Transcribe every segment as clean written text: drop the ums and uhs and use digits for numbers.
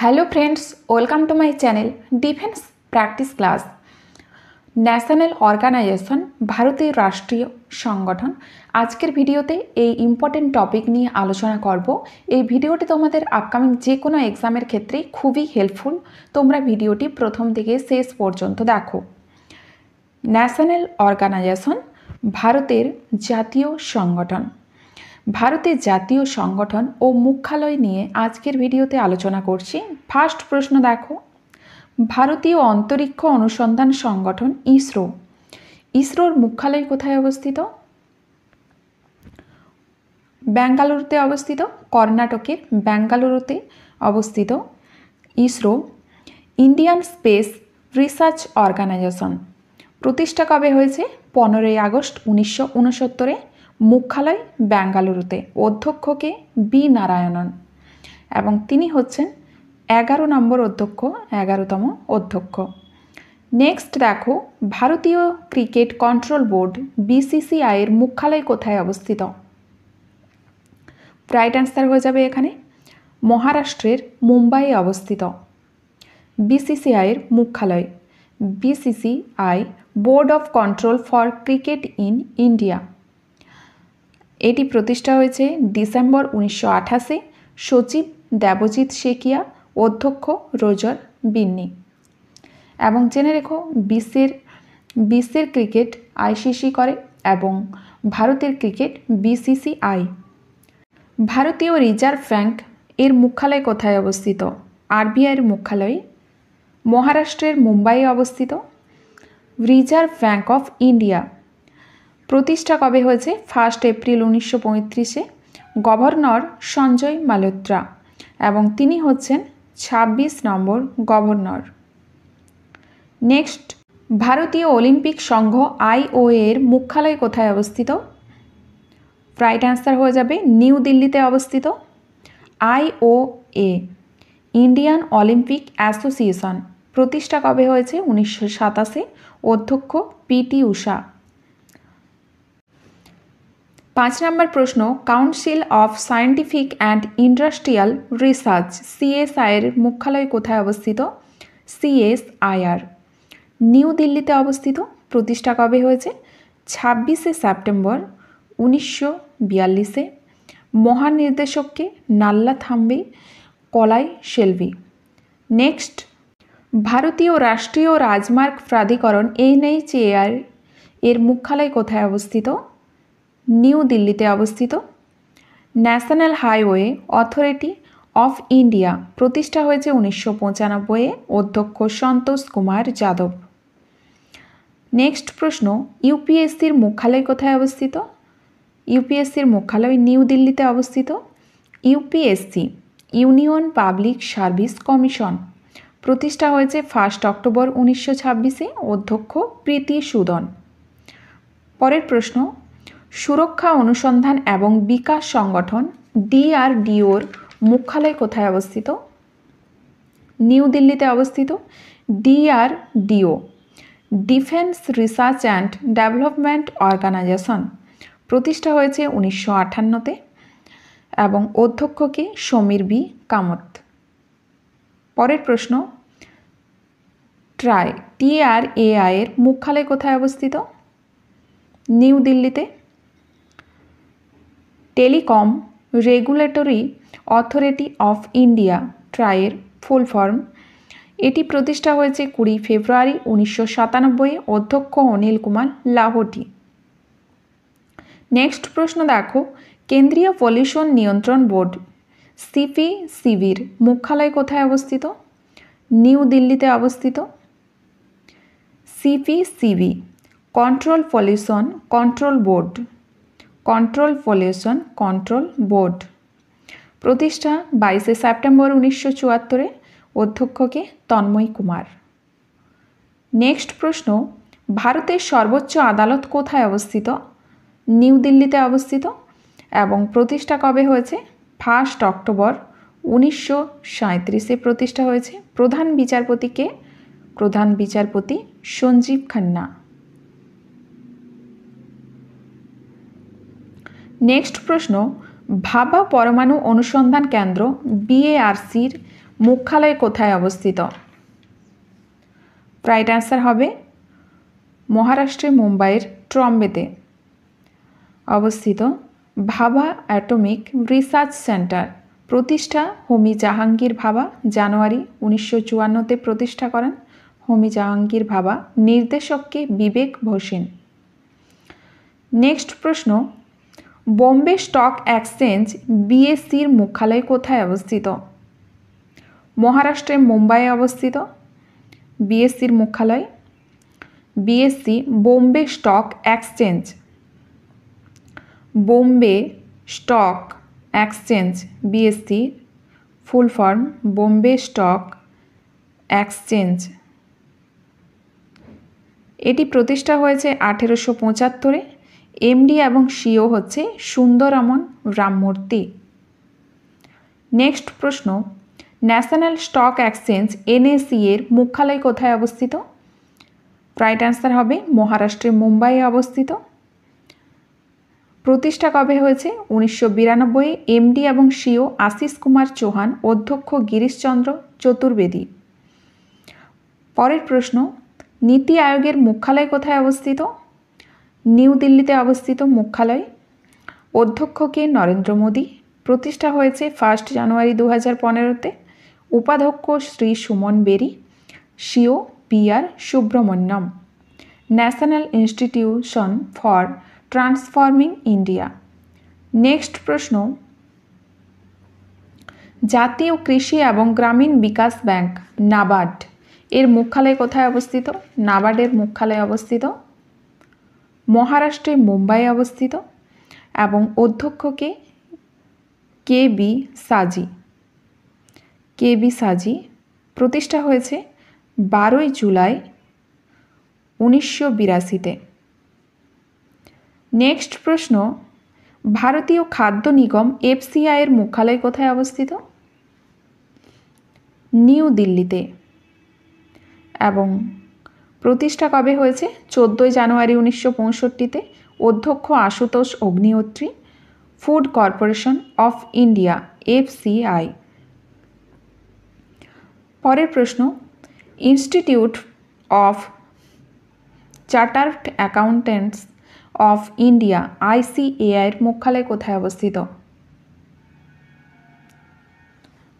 Hello friends, welcome to my channel defence practice class. National organisation ভারতের রাষ্ট্রীয় সংগঠন। আজকের ভিডিওতে এই ইম্পর্টেন্ট টপিক নিয়ে আলোচনা করব। এই ভিডিওটি তোমাদের আপকামিং যে কোনো এক্সামের ক্ষেত্রে খুবই হেল্পফুল। তোমরা ভিডিওটি প্রথম থেকে শেষ পর্যন্ত দেখো। ন্যাশনাল অর্গানাইজেশন ভারতের জাতীয় সংগঠন। ভারতের জাতীয় সংগঠন ও মুখ্যালয় নিয়ে আজকের ভিডিওতে আলোচনা করছি। ফার্স্ট প্রশ্ন দেখো, ভারতীয় অন্তরিক্ষ অনুসন্ধান সংগঠন ইসরো। ইসরোর মুখ্যালয় কোথায় অবস্থিত? বেঙ্গালুরুতে অবস্থিত। কর্ণাটকের বেঙ্গালুরুতে অবস্থিত ISRO. Indian space research organisation প্রতিষ্ঠা কবে হয়েছে? 15ই আগস্ট 1969-এ। মুখ্যালয় বেঙ্গালুরুতে। অধ্যক্ষকে বি নারায়ণন এবং তিনি হচ্ছেন 11 নম্বর অধ্যক্ষ, 11তম অধ্যক্ষ। নেক্সট দেখো, ভারতীয় ক্রিকেট কন্ট্রোল বোর্ড বিসিসিআইয়ের মুখ্যালয় কোথায় অবস্থিত? রাইট অ্যান্সার হয়ে যাবে এখানে মহারাষ্ট্রের মুম্বাইয়ে অবস্থিত বিসিসিআইয়ের মুখ্যালয়। BCCI board of control for cricket in India. এটি প্রতিষ্ঠা হয়েছে ডিসেম্বর 1988। সচিব দেবজিৎ শেকিয়া, অধ্যক্ষ রোজার বিন্নি। এবং জেনে রেখো, বিশ্বের ক্রিকেট আইসিসি করে এবং ভারতের ক্রিকেট বিসিসিআই। ভারতীয় রিজার্ভ ব্যাংক এর মুখ্যালয় কোথায় অবস্থিত? আরবিআইয়ের মুখ্যালয় মহারাষ্ট্রের মুম্বাইয়ে অবস্থিত। রিজার্ভ ব্যাংক অফ ইন্ডিয়া প্রতিষ্ঠা কবে হয়েছে? 1 এপ্রিল 1935-এ। গভর্নর সঞ্জয় মালহোত্রা এবং তিনি হচ্ছেন 26 নম্বর গভর্নর। নেক্সট, ভারতীয় অলিম্পিক সংঘ আইওএ এর মুখ্যালয় কোথায় অবস্থিত? রাইট অ্যান্সার হয়ে যাবে নিউ দিল্লিতে অবস্থিত। আইওএ ইন্ডিয়ান অলিম্পিক অ্যাসোসিয়েশন প্রতিষ্ঠা কবে হয়েছে? 1927-এ। অধ্যক্ষ পিটি ঊষা। 5 নম্বর প্রশ্ন, council of scientific and industrial research সিএসআইয়ের মুখ্যালয় কোথায় অবস্থিত? সিএসআইআর নিউ দিল্লিতে অবস্থিত। প্রতিষ্ঠা কবে হয়েছে? 26শে সেপ্টেম্বর 1942-এ। মহানির্দেশককে নাল্লা থাম্বি কলাই শেলভি। নেক্সট, ভারতীয় রাষ্ট্রীয় রাজমার্গ প্রাধিকরণ এনএইচএআই এর মুখ্যালয় কোথায় অবস্থিত? নিউ দিল্লিতে অবস্থিত। National highway authority of India প্রতিষ্ঠা হয়েছে 1995-এ। অধ্যক্ষ সন্তোষ কুমার যাদব। নেক্সট প্রশ্ন, ইউপিএসসির মুখ্যালয় কোথায় অবস্থিত? ইউপিএসসির মুখ্যালয় নিউ দিল্লিতে অবস্থিত। UPSC union public service commission প্রতিষ্ঠা হয়েছে 1 অক্টোবর 1926-এ। অধ্যক্ষ প্রীতি সুদন। পরের প্রশ্ন, সুরক্ষা অনুসন্ধান এবং বিকাশ সংগঠন ডিআরডিওর মুখ্যালয় কোথায় অবস্থিত? নিউ দিল্লিতে অবস্থিত। DRDO defence research and development organisation প্রতিষ্ঠা হয়েছে 1958-তে এবং অধ্যক্ষকে সমীর বি কামত। পরের প্রশ্ন, টিআরএআই এর মুখ্যালয় কোথায় অবস্থিত? নিউ দিল্লিতে। Telecom regulatory authority of India ট্রাইয়ের ফুল ফর্ম। এটি প্রতিষ্ঠা হয়েছে 20 ফেব্রুয়ারি 1997-এ। অধ্যক্ষ অনিল কুমার লাহোটি। নেক্সট প্রশ্ন দেখো, কেন্দ্রীয় পলিউশন নিয়ন্ত্রণ বোর্ড সিপিসিবির মুখ্যালয় কোথায় অবস্থিত? নিউ দিল্লিতে অবস্থিত। CPCB control pollution control board. Control pollution control board প্রতিষ্ঠা 22শে সেপ্টেম্বর 1974-এ। অধ্যক্ষকে তন্ময় কুমার। নেক্সট প্রশ্ন, ভারতের সর্বোচ্চ আদালত কোথায় অবস্থিত? নিউ দিল্লিতে অবস্থিত এবং প্রতিষ্ঠা কবে হয়েছে? 1 অক্টোবর 1937-এ প্রতিষ্ঠা হয়েছে। প্রধান বিচারপতিকে? প্রধান বিচারপতি সঞ্জীব খান্না। নেক্সট প্রশ্ন, ভাবা পরমাণু অনুসন্ধান কেন্দ্র বিএআরসির মুখ্যালয় কোথায় অবস্থিত? রাইট অ্যান্সার হবে মহারাষ্ট্রের মুম্বাইয়ের ট্রম্বেতে অবস্থিত ভাভা অ্যাটমিক রিসার্চ সেন্টার। প্রতিষ্ঠা হোমি জাহাঙ্গীর ভাভা, জানুয়ারি 1954-তে প্রতিষ্ঠা করেন হোমি জাহাঙ্গীর ভাভা। নির্দেশককে বিবেক ভসিন। নেক্সট প্রশ্ন, বোম্বে স্টক এক্সচেঞ্জ বিএসসির মুখ্যালয় কোথায় অবস্থিত? মহারাষ্ট্রের মুম্বাইয়ে অবস্থিত বিএসসির মুখ্যালয়। BSC Bombay stock exchange, Bombay stock exchange BSC full form Bombay stock exchange. এটি প্রতিষ্ঠা হয়েছে 1875-এ। এমডি এবং সিও হচ্ছে সুন্দরমন রামমূর্তি। নেক্সট প্রশ্ন, ন্যাশনাল স্টক এক্সচেঞ্জ এনএসই এর মুখ্যালয় কোথায় অবস্থিত? রাইট অ্যান্সার হবে মহারাষ্ট্রের মুম্বাইয়ে অবস্থিত। প্রতিষ্ঠা কবে হয়েছে? 1992-এ। এমডি এবং সিও আশিস কুমার চৌহান, অধ্যক্ষ গিরিশচন্দ্র চতুর্বেদী। পরের প্রশ্ন, নীতি আয়োগের মুখ্যালয় কোথায় অবস্থিত? নিউ দিল্লিতে অবস্থিত মুখ্যালয়। অধ্যক্ষ কে? নরেন্দ্র মোদী। প্রতিষ্ঠা হয়েছে 1 জানুয়ারি 2015-তে। উপাধ্যক্ষ Shri Suman Bery. CEO BR. Subrahmanyam. National institution for transforming India. Next প্রশ্ন, জাতীয় কৃষি এবং গ্রামীণ বিকাশ ব্যাংক নাবার্ড এর মুখ্যালয় কোথায় অবস্থিত? নাবার্ডের মুখ্যালয় অবস্থিত মহারাষ্ট্রের মুম্বাইয়ে অবস্থিত এবং অধ্যক্ষকে কে.বি. সাজি। কে.বি. সাজি। প্রতিষ্ঠা হয়েছে 12 জুলাই 1982-তে। নেক্সট প্রশ্ন, ভারতীয় খাদ্য নিগম এফসিআই এর মুখ্যালয় কোথায় অবস্থিত? নিউ দিল্লিতে। এবং প্রতিষ্ঠা কবে হয়েছে? 14 জানুয়ারি 1965-তে। অধ্যক্ষ Ashutosh Agnihotri. Food corporation of India FCI. পরের প্রশ্ন, institute of chartered accountants of India আইসিএআই এর মুখ্যালয় কোথায় অবস্থিত?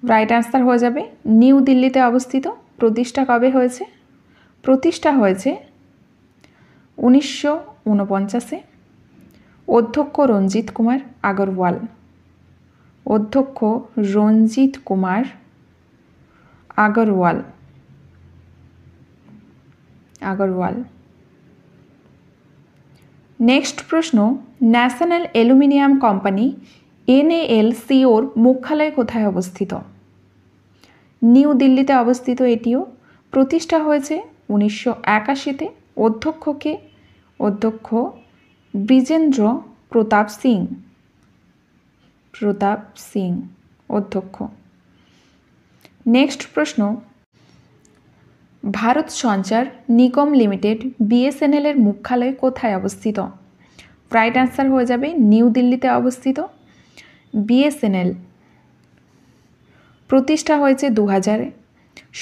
রাইট অ্যান্সার হয়ে যাবে নিউ দিল্লিতে অবস্থিত। প্রতিষ্ঠা কবে হয়েছে? প্রতিষ্ঠা হয়েছে 1949-এ। অধ্যক্ষ রঞ্জিত কুমার আগরওয়াল। অধ্যক্ষ রঞ্জিত কুমার আগরওয়াল। নেক্সট প্রশ্ন, ন্যাশনাল অ্যালুমিনিয়াম কোম্পানি এনএএলসিওর মুখ্যালয় কোথায় অবস্থিত? নিউ দিল্লিতে অবস্থিত এটিও। প্রতিষ্ঠা হয়েছে 1981-তে। অধ্যক্ষকে? অধ্যক্ষ ব্রিজেন্দ্র প্রতাপ সিং অধ্যক্ষ। নেক্সট প্রশ্ন, ভারত সঞ্চার নিগম লিমিটেড বিএসএনএল এর মুখ্যালয় কোথায় অবস্থিত? রাইট অ্যান্সার হয়ে যাবে নিউ দিল্লিতে অবস্থিত বিএসএনএল। প্রতিষ্ঠা হয়েছে 2000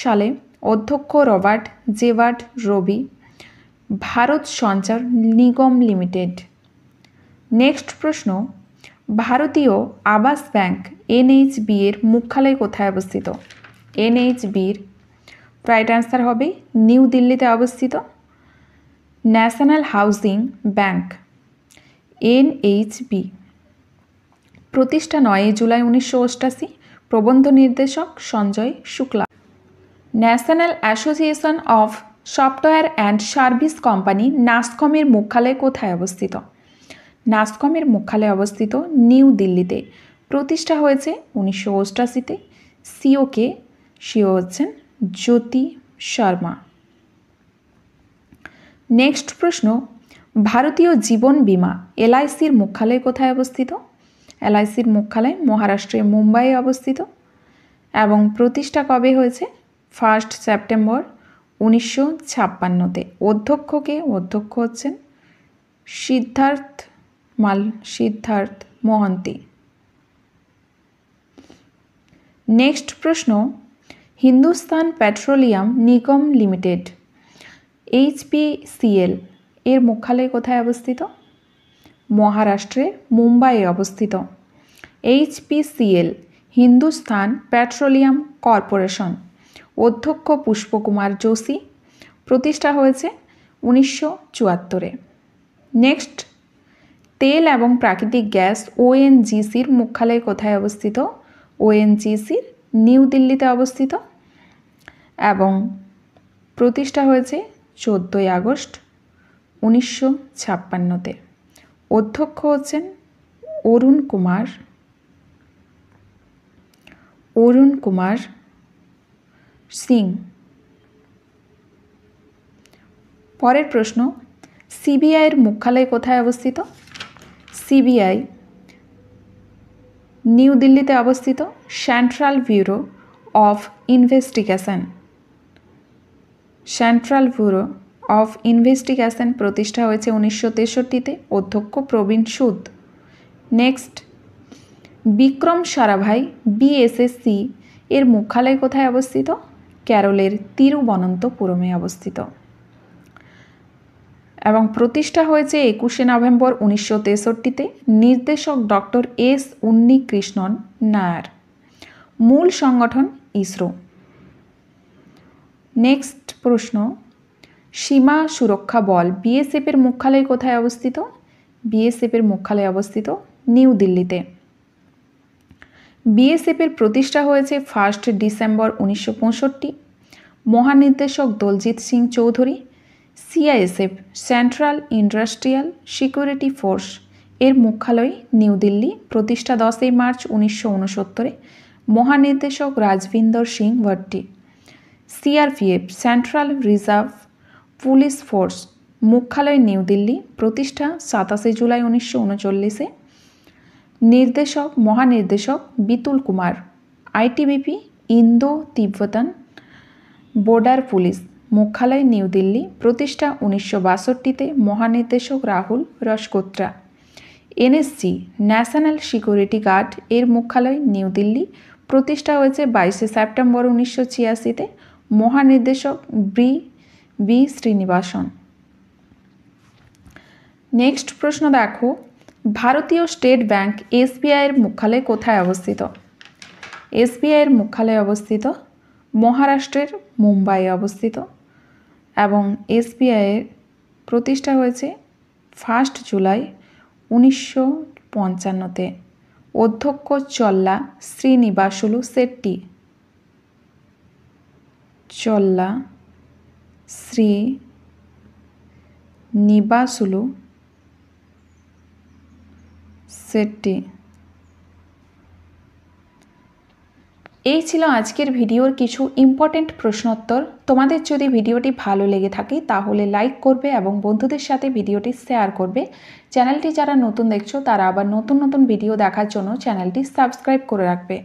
সালে। অধ্যক্ষ রবার্ট জেভার্ড রবি। ভারত সঞ্চার নিগম লিমিটেড। নেক্সট প্রশ্ন, ভারতীয় আবাস ব্যাংক এনএইচবি এর মুখ্যালয় কোথায় অবস্থিত? এনএইচবির রাইট অ্যান্সার হবে নিউ দিল্লিতে অবস্থিত ন্যাশনাল হাউজিং ব্যাংক এনএইচবি। প্রতিষ্ঠা 9 জুলাই 1988। প্রবন্ধ নির্দেশক Sanjay Shukla. National association of software and service company নাসকমের মুখ্যালয় কোথায় অবস্থিত? নাসকমের মুখ্যালয় অবস্থিত নিউ দিল্লিতে। প্রতিষ্ঠা হয়েছে 1988-তে। সিও হচ্ছেন জ্যোতি শর্মা। নেক্সট প্রশ্ন, ভারতীয় জীবন বীমা এলআইসির মুখ্যালয় কোথায় অবস্থিত? এলআইসির মুখ্যালয় মহারাষ্ট্রের মুম্বাইয়ে অবস্থিত এবং প্রতিষ্ঠা কবে হয়েছে? 1 সেপ্টেম্বর 1956-তে। অধ্যক্ষকে? অধ্যক্ষ হচ্ছেন সিদ্ধার্থ মহান্তি। নেক্সট প্রশ্ন, হিন্দুস্তান পেট্রোলিয়াম নিগম লিমিটেড HPCL এর মুখ্যালয় কোথায় অবস্থিত? মহারাষ্ট্রের মুম্বাইয়ে অবস্থিত। HPCL হিন্দুস্তান পেট্রোলিয়াম কর্পোরেশন, অধ্যক্ষ পুষ্পকুমার যোশী, প্রতিষ্ঠা হয়েছে 1974-এ। নেক্সট, তেল এবং প্রাকৃতিক গ্যাস ONGCর মুখ্যালয় কোথায় অবস্থিত? ONGCর নিউ দিল্লিতে অবস্থিত এবং প্রতিষ্ঠা হয়েছে 14ই আগস্ট 1956-তে। অধ্যক্ষ হচ্ছেন অরুণ কুমার সিং। পরের প্রশ্ন, সিবিআইয়ের মুখ্যালয় কোথায় অবস্থিত? সিবিআই নিউ দিল্লিতে অবস্থিত। সেন্ট্রাল ব্যুরো অফ ইনভেস্টিগেশন প্রতিষ্ঠা হয়েছে 1963-তে। অধ্যক্ষ প্রবীণ সুদ। নেক্সট, বিক্রম সারাভাই BSSC এর মুখ্যালয় কোথায় অবস্থিত? কেরলের তিরুবনন্তপুরমে অবস্থিত এবং প্রতিষ্ঠা হয়েছে 21শে নভেম্বর 1963-তে। নির্দেশক ডক্টর S উন্নিকৃষ্ণন নায়ার। মূল সংগঠন ইসরো। নেক্সট প্রশ্ন, সীমা সুরক্ষা বল BSF এর মুখ্যালয় কোথায় অবস্থিত? BSF এর মুখ্যালয় অবস্থিত নিউ দিল্লিতে। BSF এর প্রতিষ্ঠা হয়েছে 1 ডিসেম্বর 1965। মহানির্দেশক Daljit Singh Chaudhary. CISF central industrial security force এর মুখ্যালয় নিউ দিল্লি। প্রতিষ্ঠা 10ই মার্চ 1969-এ। মহানির্দেশক Rajvinder Singh Bhatti. CRPF central reserve police force, মুখ্যালয় নিউ দিল্লি। প্রতিষ্ঠা 27 জুলাই 1939-এ। মহানির্দেশক Vitul Kumar. ITBP Indo Tibetan border police, মুখ্যালয় নিউ দিল্লি। প্রতিষ্ঠা 1962-তে। মহানির্দেশক Rahul Rasgotra. NSG national security guard এর মুখ্যালয় নিউ দিল্লি। প্রতিষ্ঠা হয়েছে 22শে সেপ্টেম্বর 1986-তে। মহানির্দেশক B শ্রীনিবাসন। নেক্সট প্রশ্ন দেখো, ভারতীয় স্টেট ব্যাংক SBI এর মুখ্যালয় কোথায় অবস্থিত? SBI এর মুখ্যালয় অবস্থিত মহারাষ্ট্রের মুম্বাইয়ে অবস্থিত এবং SBI এর প্রতিষ্ঠা হয়েছে 1 জুলাই 1955-তে। অধ্যক্ষ চল্লা শ্রীনিবাসুলু শেট্টি। এই ছিল আজকের ভিডিওর কিছু ইম্পর্টেন্ট প্রশ্নোত্তর। তোমাদের যদি ভিডিওটি ভালো লেগে থাকে তাহলে লাইক করবে এবং বন্ধুদের সাথে ভিডিওটি শেয়ার করবে। চ্যানেলটি যারা নতুন দেখছো তারা আবার নতুন ভিডিও দেখার জন্য চ্যানেলটি সাবস্ক্রাইব করে রাখবে।